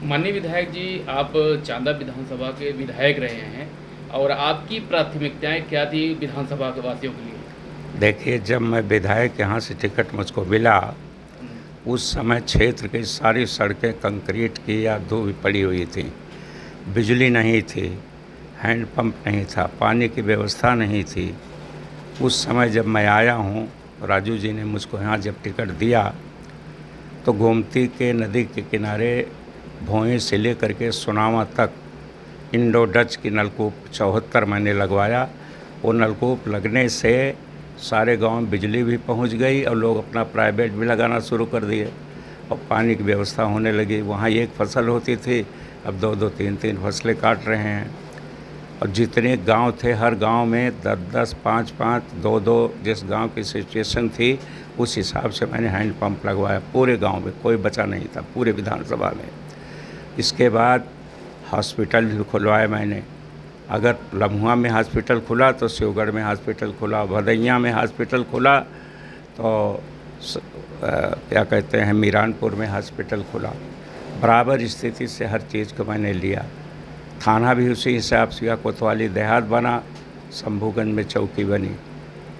माननीय विधायक जी, आप चांदा विधानसभा के विधायक रहे हैं और आपकी प्राथमिकताएं क्या थी विधानसभा के वासियों के लिए? देखिए, जब मैं विधायक यहाँ से टिकट मुझको मिला, हम्म, उस समय क्षेत्र की सारी सड़कें कंक्रीट की या धूल पड़ी हुई थी। बिजली नहीं थी, हैंडपंप नहीं था, पानी की व्यवस्था नहीं थी। उस समय जब मैं आया हूँ, राजू जी ने मुझको यहाँ जब टिकट दिया, तो गोमती के नदी के किनारे भोंय से लेकर के सोनावा तक इंडो डच की नलकूप 74 मैंने लगवाया। वो नलकूप लगने से सारे गांव में बिजली भी पहुंच गई और लोग अपना प्राइवेट भी लगाना शुरू कर दिए और पानी की व्यवस्था होने लगी। वहाँ एक फसल होती थी, अब दो दो तीन तीन फसलें काट रहे हैं। और जितने गांव थे, हर गांव में 10-10, 5-5, 2-2 जिस गांव की सिचुएशन थी, उस हिसाब से मैंने हैंडपम्प लगवाया। पूरे गांव में कोई बचा नहीं था, पूरे विधानसभा में। इसके बाद हॉस्पिटल भी खुलवाए मैंने। अगर लम्हुआ में हॉस्पिटल खुला तो शिवगढ़ में हॉस्पिटल खुला, भदैया में हॉस्पिटल खुला तो क्या कहते हैं, मीरानपुर में हॉस्पिटल खुला। बराबर स्थिति से हर चीज़ को मैंने लिया। थाना भी उसी हिसाब से या कोतवाली देहात बना, शंभूगंज में चौकी बनी,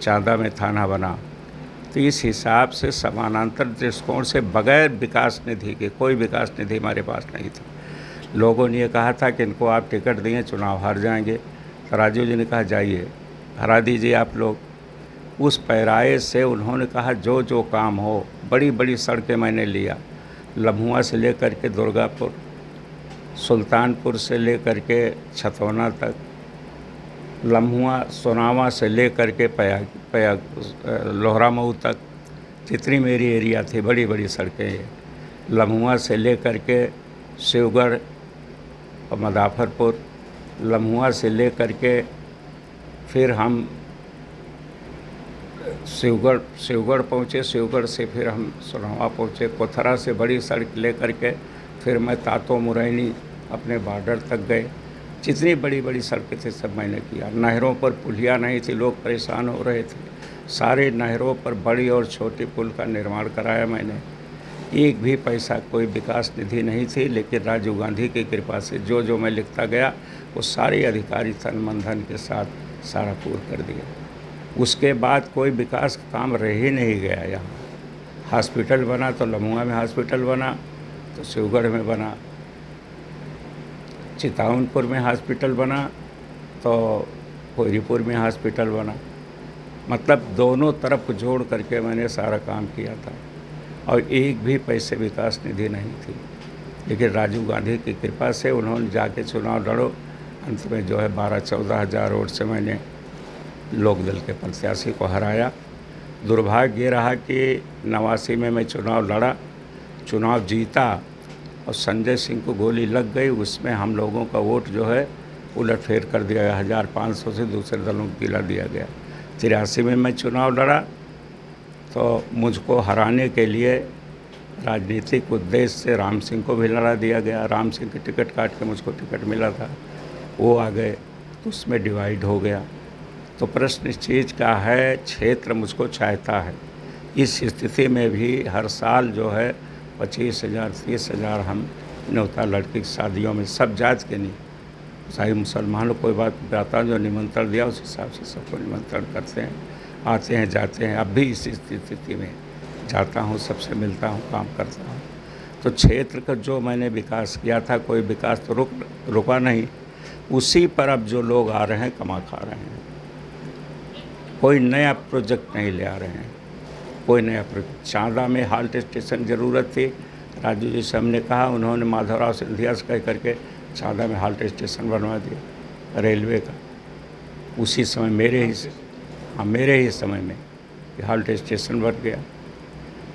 चांदा में थाना बना। तो इस हिसाब से समानांतर दृष्टिकोण से बगैर विकास निधि के, कोई विकास निधि हमारे पास नहीं था। लोगों ने ये कहा था कि इनको आप टिकट दिए, चुनाव हार जाएंगे। तो राजू जी ने कहा जाइए, हरा दीजिए आप लोग। उस पैराए से उन्होंने कहा जो जो काम हो, बड़ी बड़ी सड़कें मैंने लिया, लम्हुआ से लेकर के दुर्गापुर, सुल्तानपुर से लेकर के छतौना तक, लम्हुआ सोनावा से लेकर के लोहरा मऊ तक, जितनी मेरी एरिया थी बड़ी बड़ी सड़कें ये। लम्हुआ से लेकर के शिवगढ़ और मदाफरपुर, लम्हुआ से लेकर के फिर हम शिवगढ़ पहुँचे, शिवगढ़ से फिर हम सोनावा पहुँचे, कोथरा से बड़ी सड़क लेकर के फिर मैं तातो मुरैनी अपने बॉर्डर तक गए। जितनी बड़ी बड़ी सड़कें थी सब मैंने किया। नहरों पर पुलिया नहीं थी, लोग परेशान हो रहे थे, सारे नहरों पर बड़ी और छोटी पुल का निर्माण कराया मैंने। एक भी पैसा कोई विकास निधि नहीं थी, लेकिन राजीव गांधी की कृपा से जो जो मैं लिखता गया वो सारे अधिकारी तन मन धन के साथ सारा पूर्ण कर दिया। उसके बाद कोई विकास का काम रह ही नहीं गया। यहाँ हॉस्पिटल बना तो लम्हुआ में हॉस्पिटल बना, तो शिवगढ़ में बना, चिताउनपुर में हॉस्पिटल बना तो कोहरीपुर में हॉस्पिटल बना। मतलब दोनों तरफ जोड़ करके मैंने सारा काम किया था और एक भी पैसे विकास निधि नहीं थी। लेकिन राजीव गांधी की कृपा से उन्होंने जाके चुनाव लड़ो, अंत में जो है 12-14 हज़ार वोट से मैंने लोकदल के प्रत्याशी को हराया। दुर्भाग्य ये रहा कि 89 में मैं चुनाव लड़ा, चुनाव जीता और संजय सिंह को गोली लग गई। उसमें हम लोगों का वोट जो है उलटफेर कर दिया गया, 1500 से दूसरे दलों को दिला दिया गया। 83 में मैं चुनाव लड़ा तो मुझको हराने के लिए राजनीतिक उद्देश्य से राम सिंह को भी लड़ा दिया गया। राम सिंह की टिकट काट के मुझको टिकट मिला था, वो आ गए तो उसमें डिवाइड हो गया। तो प्रश्न इस चीज़ का है, क्षेत्र मुझको चाहता है। इस स्थिति में भी हर साल जो है 25,000 30,000 हम न्योता लड़की की शादियों में, सब जात के नहीं, ईसाई मुसलमानों कोई बात बताता जो निमंत्रण दिया उस हिसाब से सबको निमंत्रण करते हैं, आते हैं जाते हैं। अब भी इस स्थिति में जाता हूँ, सबसे मिलता हूँ, काम करता हूँ। तो क्षेत्र का जो मैंने विकास किया था, कोई विकास तो रुका नहीं, उसी पर अब जो लोग आ रहे हैं कमा खा रहे हैं। कोई नया प्रोजेक्ट नहीं ले आ रहे हैं, कोई नया प्रोजेक्ट। चांदा में हाल्ट स्टेशन ज़रूरत थी, राजू जी से हमने कहा, उन्होंने माधवराव सिंधिया से कह करके चांदा में हाल्ट स्टेशन बनवा दिया रेलवे का। उसी समय मेरे ही समय में ये हाल्ट स्टेशन बन गया।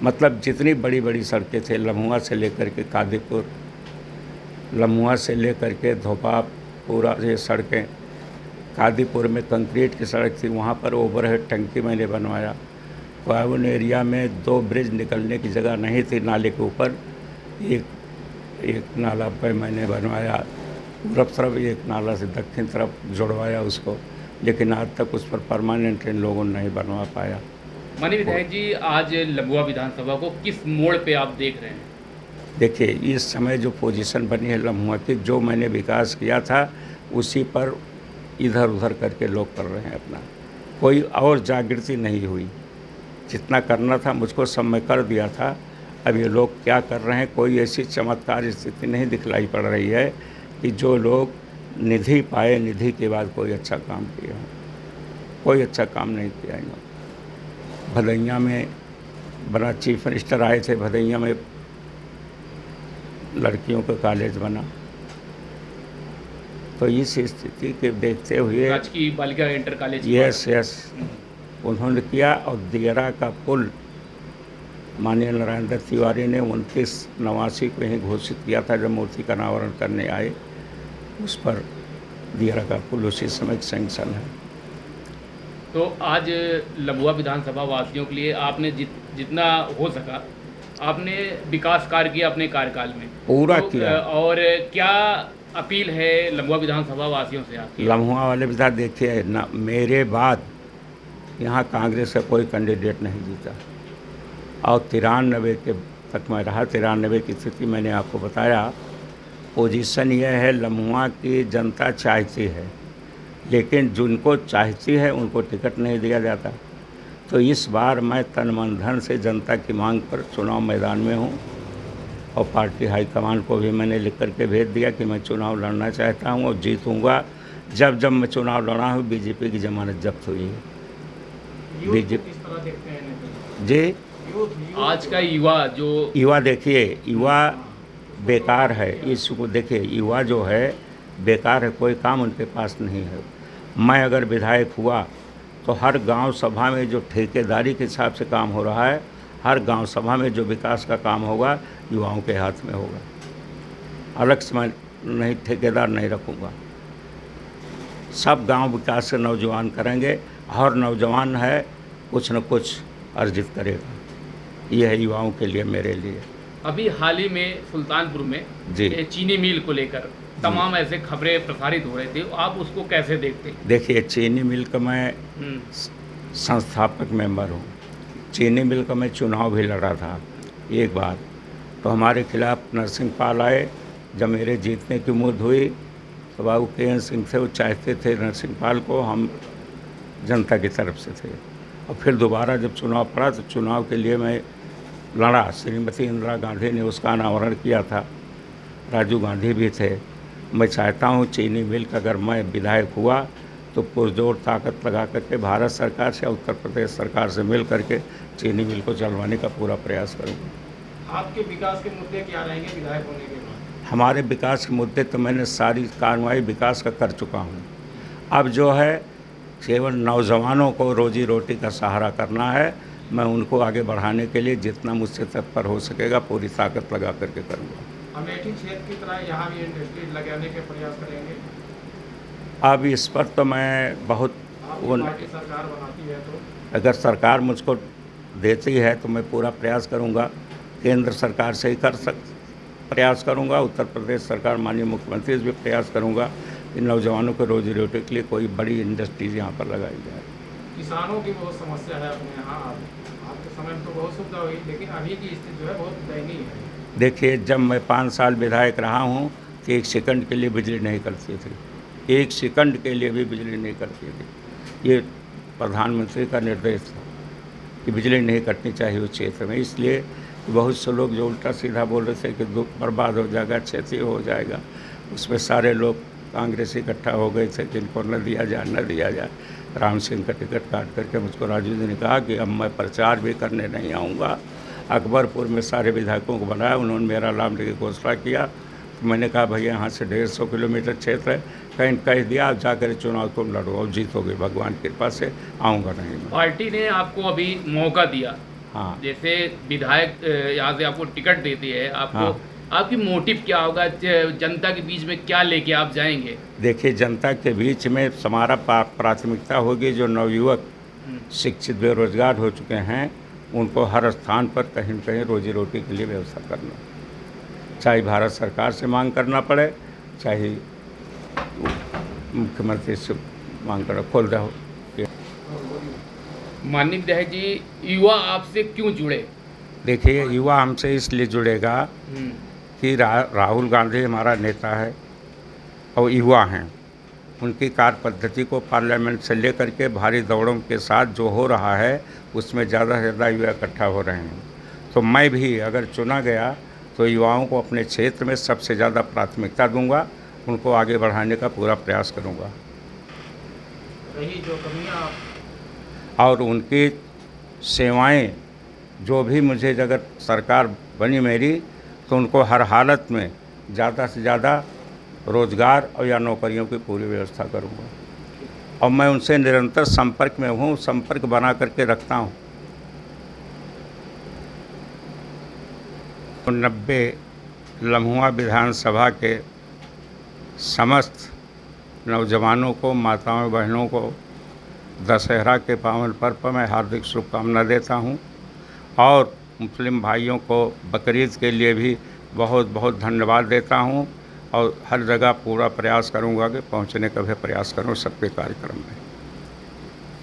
मतलब जितनी बड़ी बड़ी सड़कें थे, लम्हुआ से लेकर के कादीपुर, लम्हुआ से लेकर के धोपा, पूरा ये सड़कें, कादीपुर में कंक्रीट की सड़क थी, वहाँ पर ओवरहेड टंकी मैंने बनवाया। कोयाबुन एरिया में 2 ब्रिज निकलने की जगह नहीं थी, नाले के ऊपर एक नाला पे मैंने बनवाया, पूरब तरफ एक नाला से दक्षिण तरफ जुड़वाया उसको, लेकिन आज तक उस पर परमानेंट इन लोगों ने नहीं बनवा पाया। माननीय विधायक जी, आज लम्बुआ विधानसभा को किस मोड़ पे आप देख रहे हैं? देखिए इस समय जो पोजीशन बनी है लम्हुआ की, जो मैंने विकास किया था उसी पर इधर उधर करके लोग कर रहे हैं अपना, कोई और जागृति नहीं हुई। जितना करना था मुझको सब मैं कर दिया था। अब ये लोग क्या कर रहे हैं, कोई ऐसी चमत्कार स्थिति नहीं दिखलाई पड़ रही है कि जो लोग निधि पाए, निधि के बाद कोई अच्छा काम किया। कोई अच्छा काम नहीं किया इन्होंने। भदैया में बना, चीफ मिनिस्टर आए थे, भदैया में लड़कियों का कॉलेज बना। तो इस स्थिति के देखते हुए राजकीय बालिका इंटर कॉलेज यस उन्होंने किया। और दियरा का पुल माननीय नारायण दत्त तिवारी ने 29/89 को ही घोषित किया था, जब मूर्ति का अनावरण करने आए। उस पर दियरा का पुल उसी समय सैंक्शन है। तो आज लम्हुआ विधानसभा वासियों के लिए आपने जितना हो सका आपने विकास कार्य किया अपने कार्यकाल में पूरा किया। और क्या अपील है लम्हुआ विधानसभा वासियों से आपकी? लम्हुआ वाले विधायक देखिए ना, मेरे बाद यहाँ कांग्रेस का कोई कैंडिडेट नहीं जीता और 93 के तक मैं रहा। 93 की स्थिति मैंने आपको बताया। पोजीशन यह है, लम्हुआ की जनता चाहती है, लेकिन जिनको चाहती है उनको टिकट नहीं दिया जाता। तो इस बार मैं तन मन धन से जनता की मांग पर चुनाव मैदान में हूँ और पार्टी हाईकमान को भी मैंने लिख करके भेज दिया कि मैं चुनाव लड़ना चाहता हूँ और जीतूँगा। जब जब मैं चुनाव लड़ा हूँ बीजेपी की जमानत जब्त हुई है। बीजेपी जी, आज का युवा देखिए, युवा बेकार है। इसको देखिए, युवा जो है बेकार है, कोई काम उनके पास नहीं है। मैं अगर विधायक हुआ तो हर गांव सभा में जो ठेकेदारी के हिसाब से काम हो रहा है, हर गांव सभा में जो विकास का काम होगा युवाओं के हाथ में होगा। अलग से मैं नहीं ठेकेदार नहीं रखूँगा। सब गांव विकास से नौजवान करेंगे और नौजवान है कुछ न कुछ अर्जित करेगा। ये है युवाओं के लिए, मेरे लिए। अभी हाल ही में सुल्तानपुर में जी चीनी मिल को लेकर तमाम ऐसे खबरें प्रसारित हो रही थी, आप उसको कैसे देखते हैं? देखिए, चीनी मिल का मैं संस्थापक मेंबर हूँ। चीनी मिल का मैं चुनाव भी लड़ा था एक बार। तो हमारे खिलाफ नरसिंह पाल आए। जब मेरे जीतने की उम्मीद हुई तो बाबू KN सिंह थे, वो चाहते थे नरसिंह पाल को, हम जनता की तरफ से थे। और फिर दोबारा जब चुनाव पड़ा तो चुनाव के लिए मैं लड़ा। श्रीमती इंदिरा गांधी ने उसका अनावरण किया था, राजीव गांधी भी थे। मैं चाहता हूँ चीनी मिल का अगर मैं विधायक हुआ तो पुरजोर ताकत लगा करके भारत सरकार से, उत्तर प्रदेश सरकार से मिल करके चीनी मिल को चलवाने का पूरा प्रयास करूँगा। आपके विकास के मुद्दे क्या रहेंगे विधायक होने के बाद? हमारे विकास के मुद्दे तो मैंने सारी कार्रवाई विकास का कर चुका हूँ। अब जो है केवल नौजवानों को रोजी रोटी का सहारा करना है। मैं उनको आगे बढ़ाने के लिए जितना मुझसे तत्पर हो सकेगा पूरी ताकत लगा करके करूँगा। अमेठी क्षेत्र की तरह यहाँ भी इंडस्ट्री लगाने के प्रयास करेंगे? अब इस पर तो मैं बहुत पार्टी सरकार बनाती है तो अगर सरकार मुझको देती है तो मैं पूरा प्रयास करूँगा। केंद्र सरकार से ही प्रयास करूँगा, उत्तर प्रदेश सरकार माननीय मुख्यमंत्री से भी प्रयास करूँगा कि नौजवानों को रोजी रोटी के लिए कोई बड़ी इंडस्ट्रीज यहाँ पर लगाई जाए। किसानों की बहुत समस्या है अपने यहाँ। आपके समय में तो बहुत सुविधा हुई, लेकिन अभी की स्थिति जो है बहुत दयनीय है। देखिए, जब मैं 5 साल विधायक रहा हूँ तो 1 सेकंड के लिए बिजली नहीं करती थी। 1 सेकंड के लिए भी बिजली नहीं करती थी। ये प्रधानमंत्री का निर्देश था कि बिजली नहीं कटनी चाहिए उस क्षेत्र में। इसलिए बहुत से लोग जो उल्टा सीधा बोल रहे थे कि दुख बर्बाद हो जाएगा, क्षति हो जाएगा, उसमें सारे लोग कांग्रेस इकट्ठा हो गए थे कि इनको न दिया जाए, न दिया जाए। राम सिंह का टिकट काट करके मुझको राजू जी ने कहा कि अब मैं प्रचार भी करने नहीं आऊँगा। अकबरपुर में सारे विधायकों को बनाया, उन्होंने मेरा नाम लेके घोषणा किया। तो मैंने कहा भैया यहाँ से 150 किलोमीटर क्षेत्र है, कहीं कह दिया आप जाकर चुनाव तुम लड़ो और जीतोगे, भगवान की कृपा से आऊँगा नहीं मैं। पार्टी ने आपको अभी मौका दिया, हाँ, जैसे विधायक यहाँ से आपको टिकट देती है, आपको हाँ। आपकी मोटिव क्या होगा? जनता के बीच में क्या लेके आप जाएंगे? देखिए, जनता के बीच में हमारा प्राथमिकता होगी जो नवयुवक शिक्षित बेरोजगार हो चुके हैं, उनको हर स्थान पर कहीं न कहीं रोजी रोटी के लिए व्यवस्था करना, चाहे भारत सरकार से मांग करना पड़े, चाहे मुख्यमंत्री से मांग करना। खोल दो। माननीय विधायक जी, युवा आपसे क्यों जुड़े? देखिए, युवा हमसे इसलिए जुड़ेगा हम्म, कि राहुल गांधी हमारा नेता है और युवा हैं। उनकी कार्य पद्धति को पार्लियामेंट से लेकर के भारी दौड़ों के साथ जो हो रहा है, उसमें ज़्यादा से ज़्यादा युवा इकट्ठा हो रहे हैं। तो मैं भी अगर चुना गया तो युवाओं को अपने क्षेत्र में सबसे ज़्यादा प्राथमिकता दूंगा, उनको आगे बढ़ाने का पूरा प्रयास करूंगा रही जो कमियाँ और उनकी सेवाएं जो भी मुझे अगर सरकार बनी मेरी तो उनको हर हालत में ज़्यादा से ज़्यादा रोज़गार और या नौकरियों की पूरी व्यवस्था करूंगा और मैं उनसे निरंतर संपर्क में हूँ, संपर्क बना करके रखता हूँ। 90 लम्हुआ विधानसभा के समस्त नौजवानों को, माताओं बहनों को दशहरा के पावन पर्व पर मैं हार्दिक शुभकामना देता हूं और मुस्लिम भाइयों को बकरीद के लिए भी बहुत बहुत धन्यवाद देता हूं और हर जगह पूरा प्रयास करूंगा कि पहुंचने का भी प्रयास करूं सबके कार्यक्रम में।